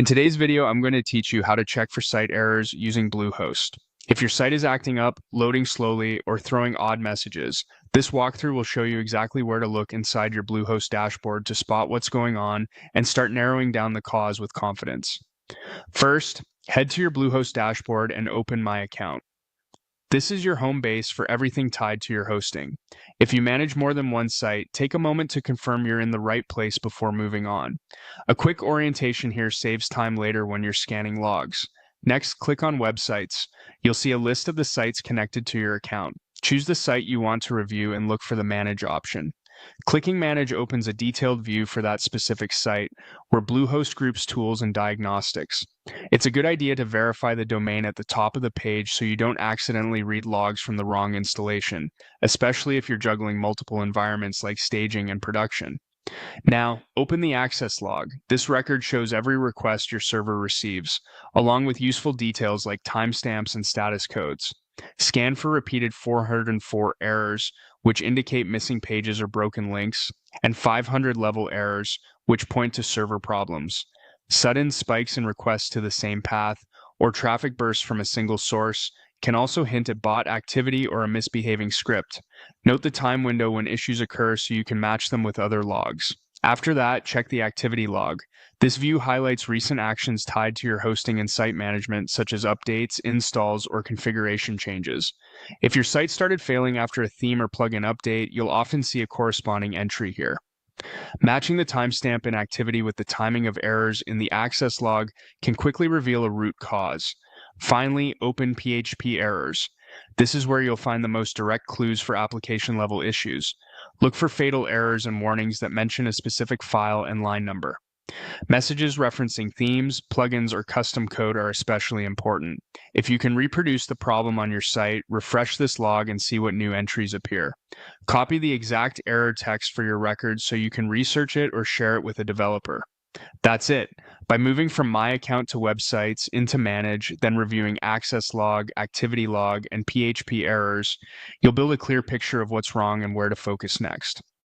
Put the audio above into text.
In today's video, I'm going to teach you how to check for site errors using Bluehost. If your site is acting up, loading slowly, or throwing odd messages, this walkthrough will show you exactly where to look inside your Bluehost dashboard to spot what's going on and start narrowing down the cause with confidence. First, head to your Bluehost dashboard and open My Account. This is your home base for everything tied to your hosting. If you manage more than one site, take a moment to confirm you're in the right place before moving on. A quick orientation here saves time later when you're scanning logs. Next, click on Websites. You'll see a list of the sites connected to your account. Choose the site you want to review and look for the Manage option. Clicking Manage opens a detailed view for that specific site, where Bluehost groups tools and diagnostics. It's a good idea to verify the domain at the top of the page so you don't accidentally read logs from the wrong installation, especially if you're juggling multiple environments like staging and production. Now, open the access log. This record shows every request your server receives, along with useful details like timestamps and status codes. Scan for repeated 404 errors, which indicate missing pages or broken links, and 500 level errors, which point to server problems. Sudden spikes in requests to the same path, or traffic bursts from a single source, can also hint at bot activity or a misbehaving script. Note the time window when issues occur so you can match them with other logs. After that, check the activity log. This view highlights recent actions tied to your hosting and site management, such as updates, installs, or configuration changes. If your site started failing after a theme or plugin update, you'll often see a corresponding entry here. Matching the timestamp in activity with the timing of errors in the access log can quickly reveal a root cause. Finally, open PHP errors. This is where you'll find the most direct clues for application-level issues. Look for fatal errors and warnings that mention a specific file and line number. Messages referencing themes, plugins, or custom code are especially important. If you can reproduce the problem on your site, refresh this log and see what new entries appear. Copy the exact error text for your record so you can research it or share it with a developer. That's it. By moving from My Account to Websites into Manage, then reviewing access log, activity log, and PHP errors, you'll build a clear picture of what's wrong and where to focus next.